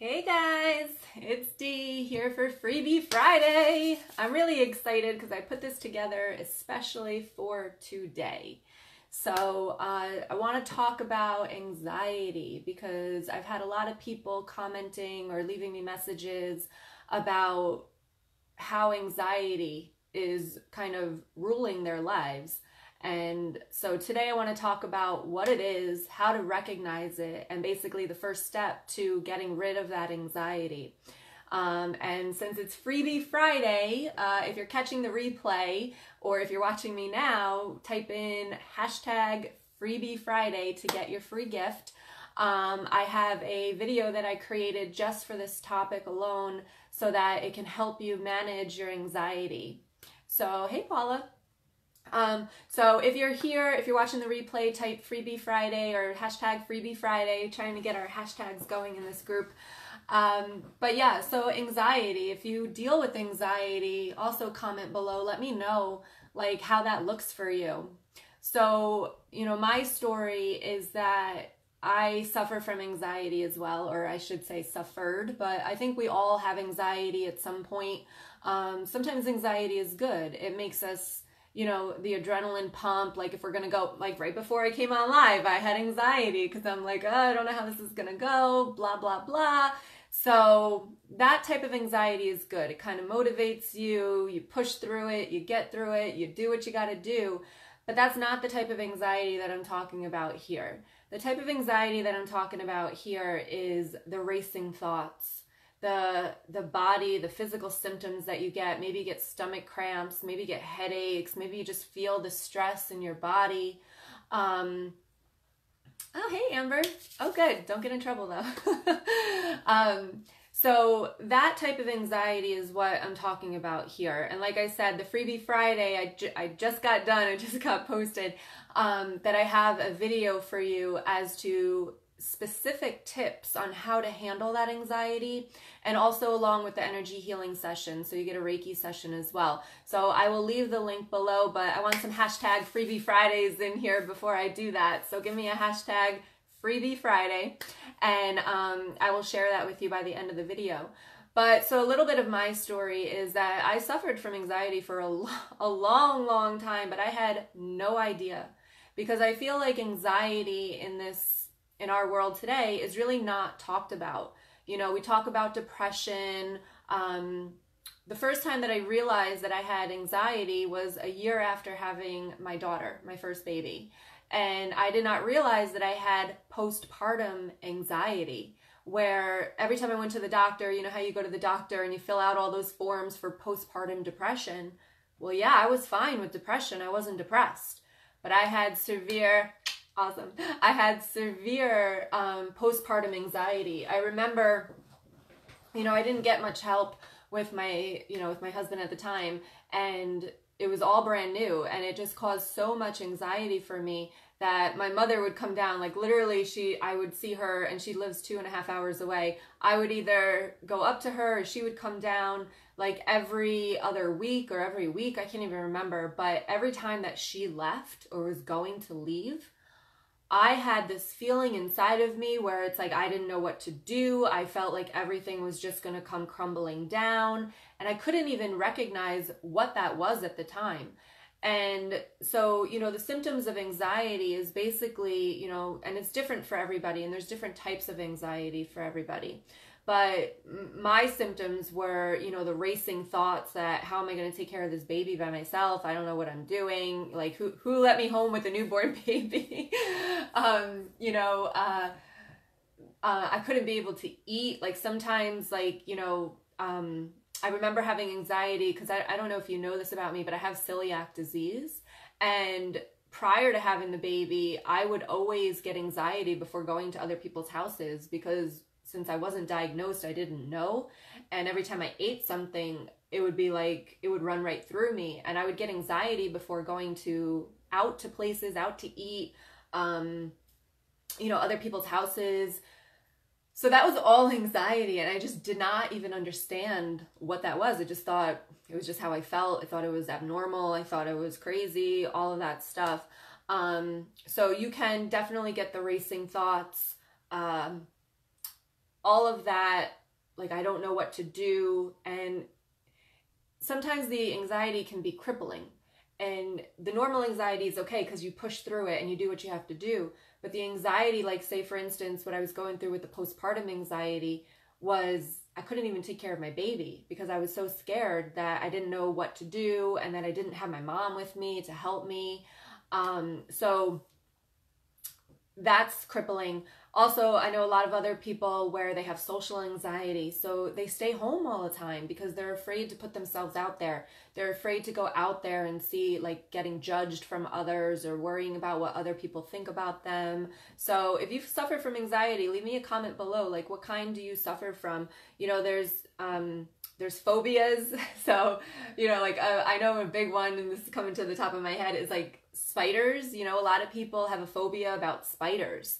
Hey guys, it's Dee here for Freebie Friday. I'm really excited because I put this together especially for today. So I want to talk about anxiety because I've had a lot of people commenting or leaving me messages about how anxiety is kind of ruling their lives. And so today I want to talk about what it is, how to recognize it, and basically the first step to getting rid of that anxiety. And since it's Freebie Friday, if you're catching the replay or if you're watching me now, type in hashtag Freebie Friday to get your free gift. I have a video that I created just for this topic alone so that it can help you manage your anxiety. So, hey Paula. So if you're here, if you're watching the replay, type Freebie Friday or hashtag Freebie Friday, trying to get our hashtags going in this group. But yeah, so anxiety, if you deal with anxiety, also comment below, let me know like how that looks for you. So, my story is that I suffer from anxiety as well, or I should say suffered, but I think we all have anxiety at some point. Sometimes anxiety is good. It makes us the adrenaline pump. Like if we're going to go, like right before I came on live, I had anxiety because I'm like, oh, I don't know how this is going to go, blah, blah, blah. So that type of anxiety is good. It kind of motivates you, you push through it, you get through it, you do what you got to do. But that's not the type of anxiety that I'm talking about here. The type of anxiety that I'm talking about here is the racing thoughts. The body, the physical symptoms that you get. Maybe you get stomach cramps, maybe you get headaches, maybe you just feel the stress in your body. Oh, hey, Amber. Oh, good. Don't get in trouble, though. So that type of anxiety is what I'm talking about here. And like I said, the Freebie Friday, I just got done, I just got posted, that I have a video for you as to specific tips on how to handle that anxiety, and also along with the energy healing session, so you get a Reiki session as well. So I will leave the link below, but I want some hashtag Freebie Fridays in here before I do that. So give me a hashtag Freebie Friday, and I will share that with you by the end of the video. But so a little bit of my story is that I suffered from anxiety for a long time, but I had no idea, because I feel like anxiety in our world today is really not talked about. We talk about depression. The first time that I realized that I had anxiety was a year after having my daughter, my first baby. And I did not realize that I had postpartum anxiety, where every time I went to the doctor, how you go to the doctor and you fill out all those forms for postpartum depression. Well, yeah, I was fine with depression. I wasn't depressed, but I had severe postpartum anxiety. I remember, I didn't get much help with my husband at the time, and it was all brand new, and it just caused so much anxiety for me that my mother would come down, like literally I would see her, and she lives 2.5 hours away. I would either go up to her or she would come down like every other week or every week. I can't even remember, but every time that she left or was going to leave, I had this feeling inside of me where it's like I didn't know what to do. I felt like everything was just going to come crumbling down, and I couldn't even recognize what that was at the time. And so, the symptoms of anxiety is basically, and it's different for everybody, and there's different types of anxiety for everybody. But my symptoms were, the racing thoughts that how am I going to take care of this baby by myself? I don't know what I'm doing. Like who let me home with a newborn baby? I couldn't be able to eat. Like sometimes, I remember having anxiety because I don't know if you know this about me, but I have celiac disease. And prior to having the baby, I would always get anxiety before going to other people's houses, because since I wasn't diagnosed, I didn't know. And every time I ate something, it would be like, it would run right through me. And I would get anxiety before going out to places, out to eat, other people's houses. So that was all anxiety. And I just did not even understand what that was. I just thought it was just how I felt. I thought it was abnormal. I thought it was crazy, all of that stuff. So you can definitely get the racing thoughts, all of that, like, I don't know what to do. And sometimes the anxiety can be crippling. And the normal anxiety is okay because you push through it and you do what you have to do. But the anxiety, like, say, for instance, what I was going through with the postpartum anxiety was I couldn't even take care of my baby because I was so scared that I didn't know what to do and that I didn't have my mom with me to help me. So that's crippling. Also, I know a lot of other people where they have social anxiety, so they stay home all the time because they're afraid to put themselves out there. They're afraid to go out there and see, like, getting judged from others or worrying about what other people think about them. So if you suffer from anxiety, leave me a comment below. Like, what kind do you suffer from? You know, there's phobias. So, you know, like, I know a big one, and this is coming to the top of my head, is like spiders. You know, a lot of people have a phobia about spiders.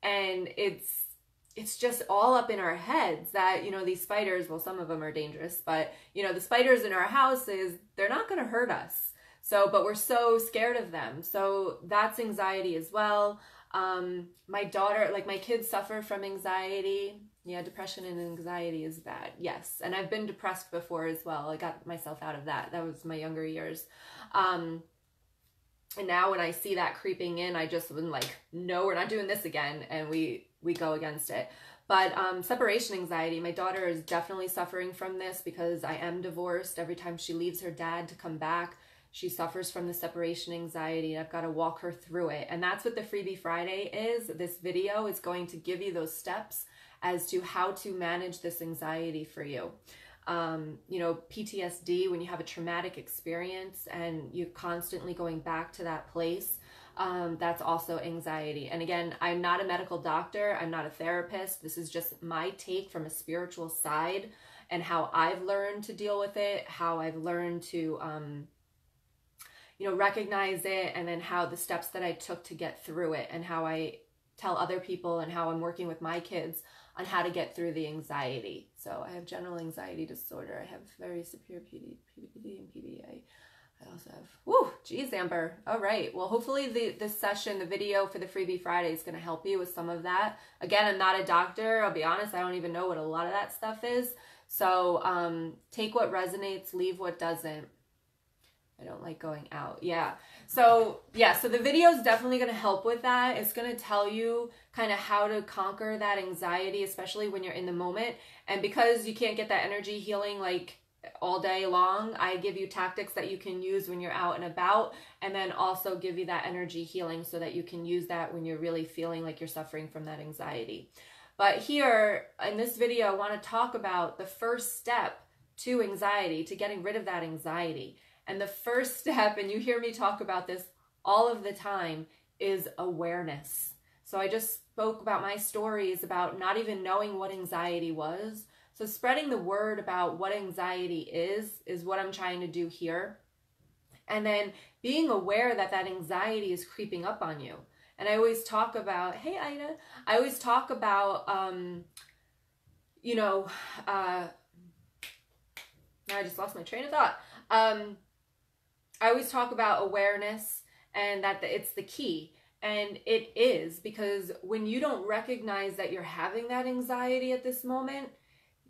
And it's just all up in our heads that, you know, these spiders, well, some of them are dangerous, but, you know, the spiders in our houses, they're not going to hurt us. So, but we're so scared of them. So that's anxiety as well. My daughter, like, my kids suffer from anxiety. Yeah, depression and anxiety is bad. Yes. And I've been depressed before as well. I got myself out of that. That was my younger years. And now when I see that creeping in, I just am like, no, we're not doing this again. And we go against it. But separation anxiety, my daughter is definitely suffering from this because I am divorced. Every time she leaves her dad to come back, she suffers from the separation anxiety. I've got to walk her through it. And that's what the Freebie Friday is. This video is going to give you those steps as to how to manage this anxiety for you. You know, PTSD, when you have a traumatic experience and you're constantly going back to that place, that's also anxiety. And again, I'm not a medical doctor. I'm not a therapist. This is just my take from a spiritual side and how I've learned to deal with it, how I've learned to, you know, recognize it, and then how the steps that I took to get through it and how I tell other people and how I'm working with my kids on how to get through the anxiety. So I have general anxiety disorder. I have very severe PD and PBA. I also have, whoo, geez, Amber. All right. Well, hopefully this session, the video for the Freebie Friday, is going to help you with some of that. Again, I'm not a doctor. I'll be honest. I don't even know what a lot of that stuff is. So take what resonates, leave what doesn't. I don't like going out. Yeah. So the video is definitely going to help with that. It's going to tell you kind of how to conquer that anxiety, especially when you're in the moment. And because you can't get that energy healing like all day long, I give you tactics that you can use when you're out and about, and then also give you that energy healing so that you can use that when you're really feeling like you're suffering from that anxiety. But here in this video, I want to talk about the first step to anxiety, to getting rid of that anxiety. And the first step, and you hear me talk about this all of the time, is awareness. So I just spoke about my stories about not even knowing what anxiety was. So spreading the word about what anxiety is what I'm trying to do here. And then being aware that that anxiety is creeping up on you. And I always talk about, hey, Ida, I always talk about, you know, now I just lost my train of thought. I always talk about awareness and that it's the key. And it is, because when you don't recognize that you're having that anxiety at this moment,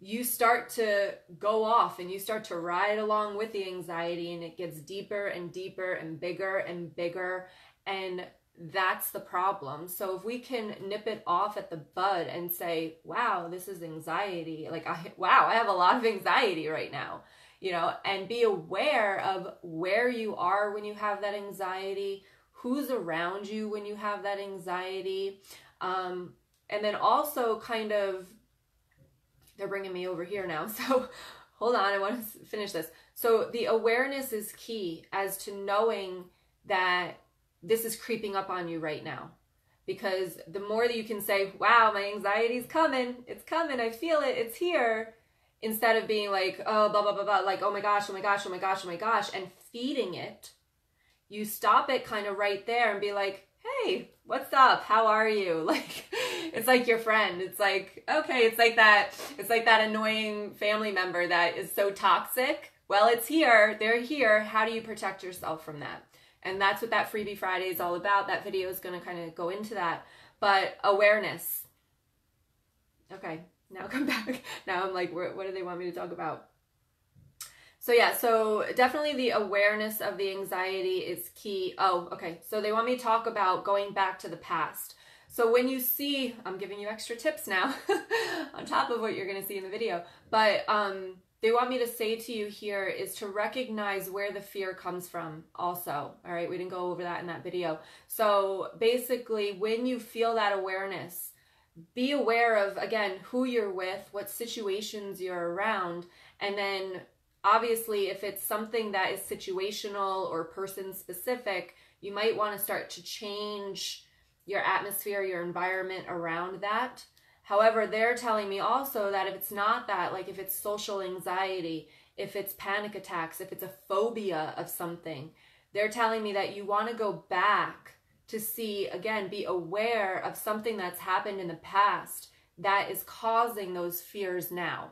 you start to go off and you start to ride along with the anxiety, and it gets deeper and deeper and bigger and bigger. And that's the problem. So if we can nip it off at the bud and say, wow, this is anxiety. Like, wow, I have a lot of anxiety right now. You know, and be aware of where you are when you have that anxiety, who's around you when you have that anxiety. And then also kind of, they're bringing me over here now. So hold on, I want to finish this. So the awareness is key as to knowing that this is creeping up on you right now. Because the more that you can say, wow, my anxiety's coming, it's coming, I feel it, it's here. Instead of being like, oh, blah, blah, blah, blah, like, oh my gosh, oh my gosh, oh my gosh, oh my gosh, and feeding it, you stop it kind of right there and be like, hey, what's up? How are you? Like, it's like your friend. It's like, okay, it's like that annoying family member that is so toxic. Well, it's here. They're here. How do you protect yourself from that? And that's what that Freebie Friday is all about. That video is going to kind of go into that. But awareness. Okay. now come back. Now I'm like, what do they want me to talk about? So yeah, so definitely the awareness of the anxiety is key. Oh, okay. So they want me to talk about going back to the past. So when you see, I'm giving you extra tips now on top of what you're going to see in the video, but they want me to say to you here is to recognize where the fear comes from also. All right, we didn't go over that in that video. So basically, when you feel that awareness, be aware of, again, who you're with, what situations you're around, and then obviously if it's something that is situational or person specific, you might want to start to change your atmosphere, your environment around that. However, they're telling me also that if it's not that, like if it's social anxiety, if it's panic attacks, if it's a phobia of something, they're telling me that you want to go back to see, again, be aware of something that's happened in the past that is causing those fears now.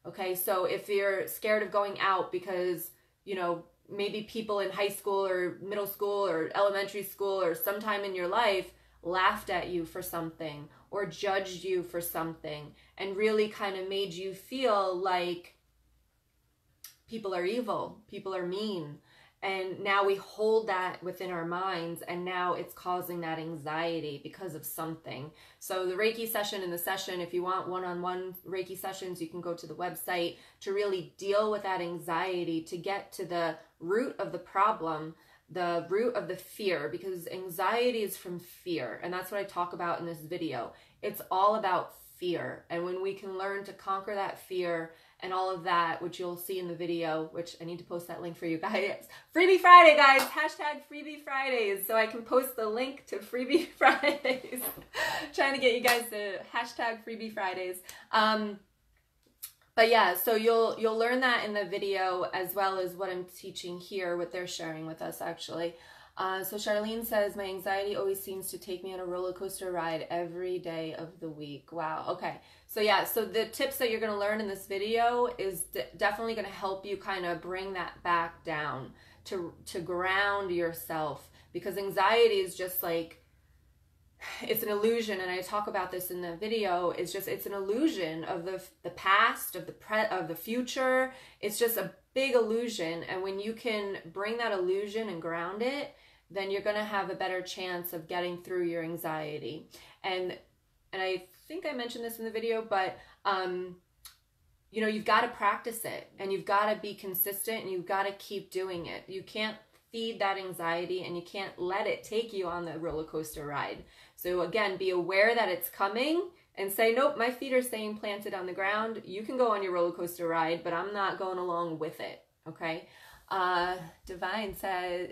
Okay, so if you're scared of going out because, you know, maybe people in high school or middle school or elementary school or sometime in your life laughed at you for something or judged you for something and really kind of made you feel like people are evil, people are mean. And now we hold that within our minds, and now it's causing that anxiety because of something. So the Reiki session and the session, if you want one-on-one Reiki sessions, you can go to the website to really deal with that anxiety, to get to the root of the problem, the root of the fear, because anxiety is from fear. And that's what I talk about in this video. It's all about fear. And when we can learn to conquer that fear and all of that, which you'll see in the video, which I need to post that link for you guys. Freebie Friday, guys. Hashtag Freebie Fridays. So I can post the link to Freebie Fridays. Trying to get you guys to hashtag Freebie Fridays. But yeah, so you'll learn that in the video as well as what I'm teaching here, what they're sharing with us actually. So Charlene says, my anxiety always seems to take me on a roller coaster ride every day of the week. Wow. Okay. So yeah, so the tips that you're going to learn in this video is definitely going to help you kind of bring that back down to ground yourself, because anxiety is just like, it's an illusion. And I talk about this in the video. It's an illusion of the past, of the future. It's just a big illusion. And when you can bring that illusion and ground it, then you're going to have a better chance of getting through your anxiety. And I think I mentioned this in the video, but you know, you've got to practice it, and you've got to be consistent, and you've got to keep doing it. You can't feed that anxiety, and you can't let it take you on the roller coaster ride. So again, be aware that it's coming and say, nope, my feet are staying planted on the ground. You can go on your roller coaster ride, but I'm not going along with it. Okay. Divine says,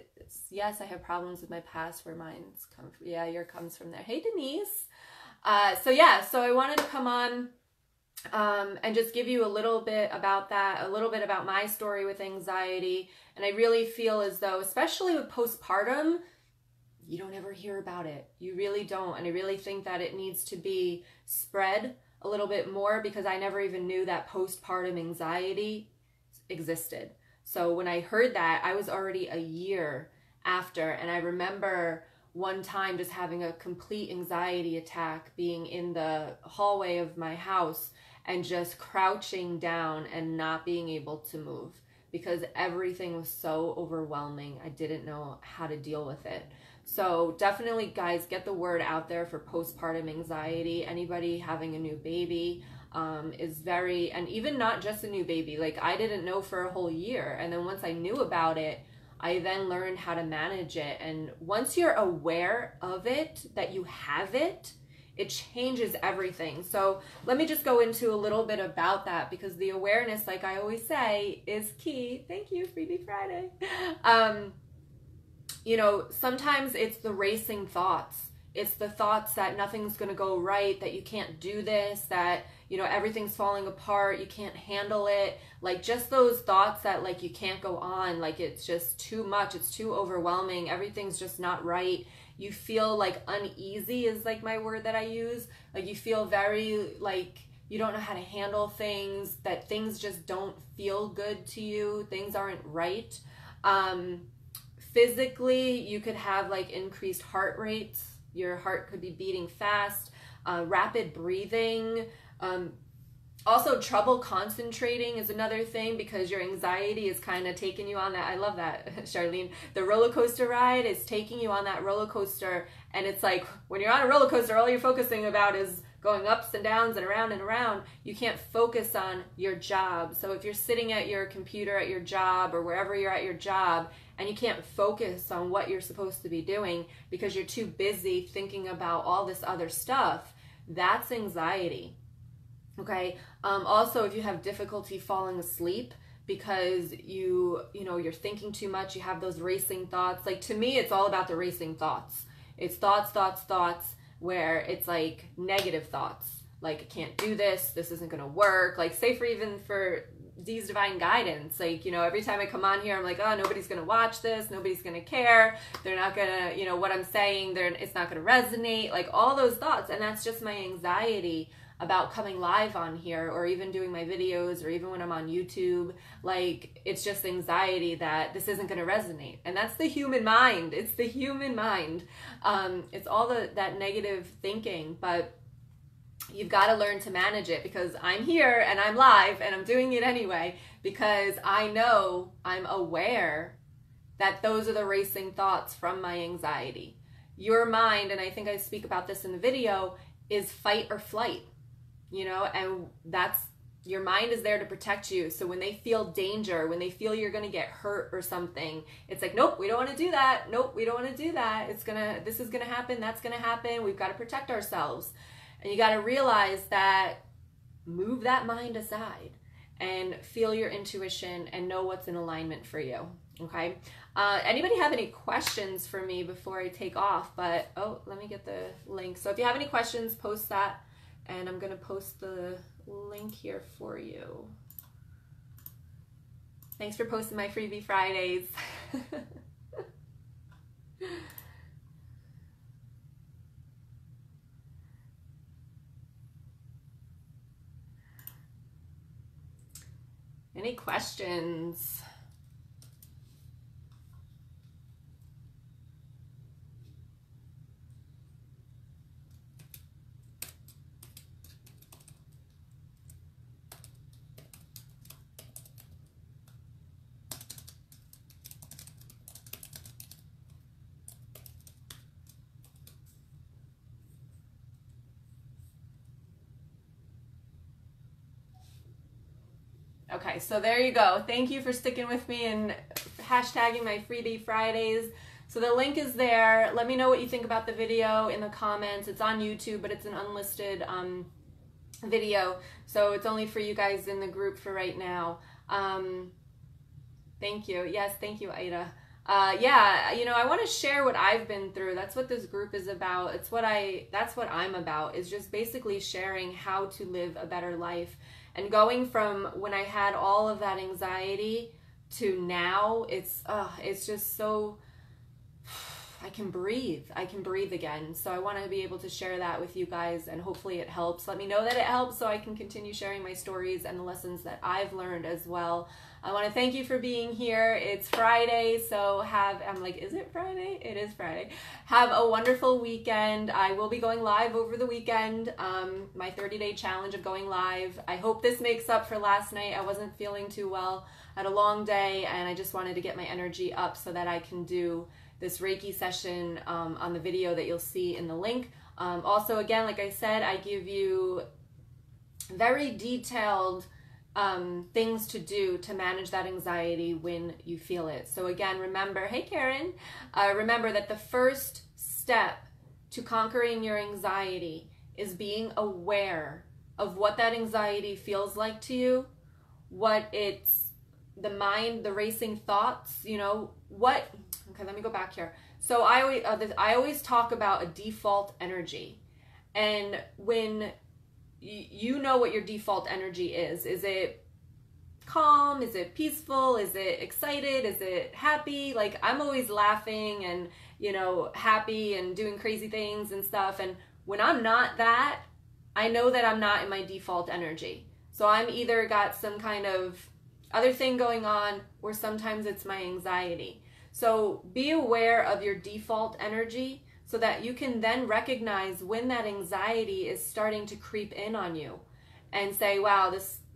yes, I have problems with my past where mine's come from. Yeah, yours comes from there. Hey, Denise. So yeah, so I wanted to come on and just give you a little bit about that, a little bit about my story with anxiety. And I really feel as though, especially with postpartum, you don't ever hear about it. You really don't. And I really think that it needs to be spread a little bit more, because I never even knew that postpartum anxiety existed. So when I heard that, I was already a year after. And I remember one time just having a complete anxiety attack, being in the hallway of my house and just crouching down and not being able to move, because everything was so overwhelming. I didn't know how to deal with it. So definitely, guys, get the word out there for postpartum anxiety. Anybody having a new baby is very, and even not just a new baby, like I didn't know for a whole year. And then once I knew about it, I then learned how to manage it. And once you're aware of it, that you have it, it changes everything. So let me just go into a little bit about that, because the awareness, like I always say, is key. Thank you, Freebie Friday. You know, sometimes it's the racing thoughts. It's the thoughts that nothing's going to go right, that you can't do this, that, you know, everything's falling apart, you can't handle it. Like just those thoughts that like you can't go on, like it's just too much, it's too overwhelming, everything's just not right. You feel like uneasy is like my word that I use. Like you feel very like you don't know how to handle things, that things just don't feel good to you, things aren't right. Physically, you could have like increased heart rates. Your heart could be beating fast, rapid breathing, Also, trouble concentrating is another thing, because your anxiety is kind of taking you on that. I love that, Charlene. The roller coaster ride is taking you on that roller coaster. And it's like, when you're on a roller coaster, all you're focusing about is going ups and downs and around. You can't focus on your job. So if you're sitting at your computer at your job, or wherever you're at your job, and you can't focus on what you're supposed to be doing because you're too busy thinking about all this other stuff, that's anxiety. Okay. Also, if you have difficulty falling asleep because you're thinking too much, you have those racing thoughts. Like, to me, it's all about the racing thoughts. It's thoughts, where it's like negative thoughts. Like, I can't do this. This isn't going to work. Like, say even for Dee's Divine Guidance, like, every time I come on here, I'm like, oh, nobody's going to watch this. Nobody's going to care. They're not going to, what I'm saying, it's not going to resonate. Like, all those thoughts. And that's just my anxiety about coming live on here, or even doing my videos, or even when I'm on YouTube. Like, it's just anxiety that this isn't going to resonate. And that's the human mind. It's the human mind. It's all that negative thinking, but you've got to learn to manage it, because I'm here and I'm live and I'm doing it anyway, because I'm aware that those are the racing thoughts from my anxiety. Your mind, and I think I speak about this in the video, is fight or flight. And that's, your mind is there to protect you. So when they feel danger, when they feel you're going to get hurt or something, it's like, nope, we don't want to do that. Nope, we don't want to do that. This is going to happen. That's going to happen. We've got to protect ourselves. And you got to realize that, move that mind aside and feel your intuition and know what's in alignment for you. Okay. Anybody have any questions for me before I take off? But, let me get the link. So if you have any questions, post that. And I'm going to post the link here for you. Thanks for posting my Freebie Fridays. Any questions? Okay, so there you go. Thank you for sticking with me and hashtagging my Freebie Fridays. So the link is there. Let me know what you think about the video in the comments. It's on YouTube, but it's an unlisted video. So it's only for you guys in the group for right now. Thank you. Yes, thank you, Ida. Yeah, I want to share what I've been through. That's what this group is about. That's what I'm about, is just basically sharing how to live a better life. And going from when I had all of that anxiety to now, it's just so, I can breathe again. So I want to be able to share that with you guys, and hopefully it helps. Let me know that it helps so I can continue sharing my stories and the lessons that I've learned as well. I want to thank you for being here. It's Friday, so I'm like, is it Friday? It is Friday. Have a wonderful weekend. I will be going live over the weekend, my 30-day challenge of going live. I hope this makes up for last night. I wasn't feeling too well. I had a long day, and I just wanted to get my energy up so that I can do this Reiki session on the video that you'll see in the link. Also, again, like I said, I give you very detailed things to do to manage that anxiety when you feel it. So again, remember, hey Karen, remember that the first step to conquering your anxiety is being aware of what that anxiety feels like to you, what it's, the mind, the racing thoughts, okay, let me go back here. So I always talk about a default energy. And when you know what your default energy is it calm? Is it peaceful? Is it excited? Is it happy? Like, I'm always laughing and, happy and doing crazy things and stuff. And when I'm not that, I know that I'm not in my default energy. So I'm either got some kind of other thing going on, or sometimes it's my anxiety. So be aware of your default energy so that you can then recognize when that anxiety is starting to creep in on you. and say, wow,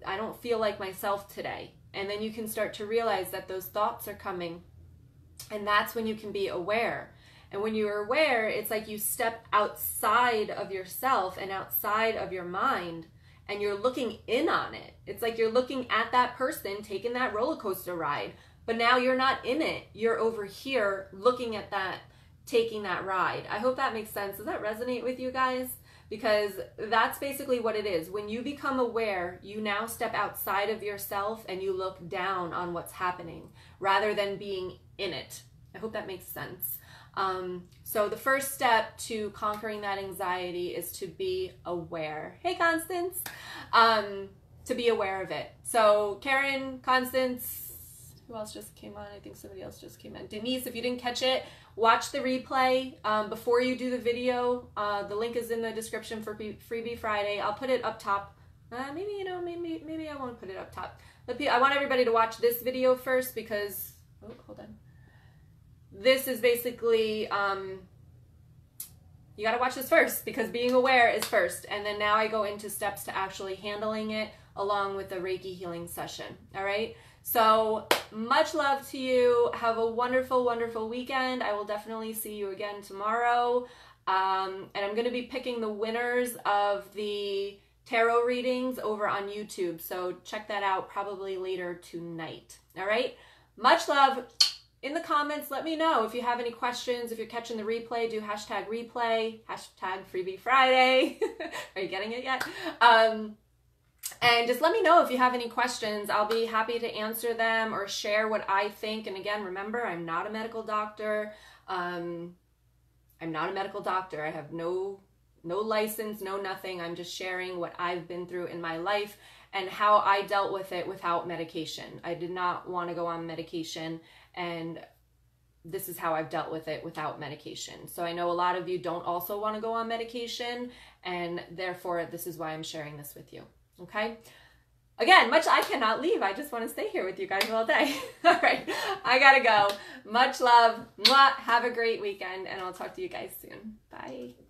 I don't feel like myself today. And then you can start to realize that those thoughts are coming. And that's when you can be aware. And when you're aware, it's like you step outside of yourself and outside of your mind, and you're looking in on it. It's like you're looking at that person taking that roller coaster ride, but now you're not in it. You're over here looking at that, taking that ride. I hope that makes sense. Does that resonate with you guys? Because that's basically what it is. When you become aware, you now step outside of yourself and you look down on what's happening rather than being in it. I hope that makes sense. So the first step to conquering that anxiety is to be aware. Hey, Constance. To be aware of it. So Karen, Constance, who else just came on? I think somebody else just came in. Denise, if you didn't catch it, watch the replay before you do the video. The link is in the description for Freebie Friday. I'll put it up top. Maybe I won't put it up top. I want everybody to watch this video first because, oh, hold on. This is basically, you got to watch this first because being aware is first. And then now I go into steps to actually handling it along with the Reiki healing session. All right. So much love to you. Have a wonderful, wonderful weekend. I will definitely see you again tomorrow. And I'm going to be picking the winners of the tarot readings over on YouTube. So check that out probably later tonight. All right. Much love. In the comments, let me know if you have any questions. If you're catching the replay, do hashtag replay, hashtag Freebie Friday. Are you getting it yet? And just let me know if you have any questions. I'll be happy to answer them or share what I think. And again, remember, I'm not a medical doctor. I'm not a medical doctor. I have no license, no nothing. I'm just sharing what I've been through in my life and how I dealt with it without medication. I did not want to go on medication, and this is how I've dealt with it without medication. So I know a lot of you don't also want to go on medication, and therefore this is why I'm sharing this with you. Okay? Again, I cannot leave. I just want to stay here with you guys all day. All right, I gotta go. Much love. Mwah. Have a great weekend, and I'll talk to you guys soon. Bye.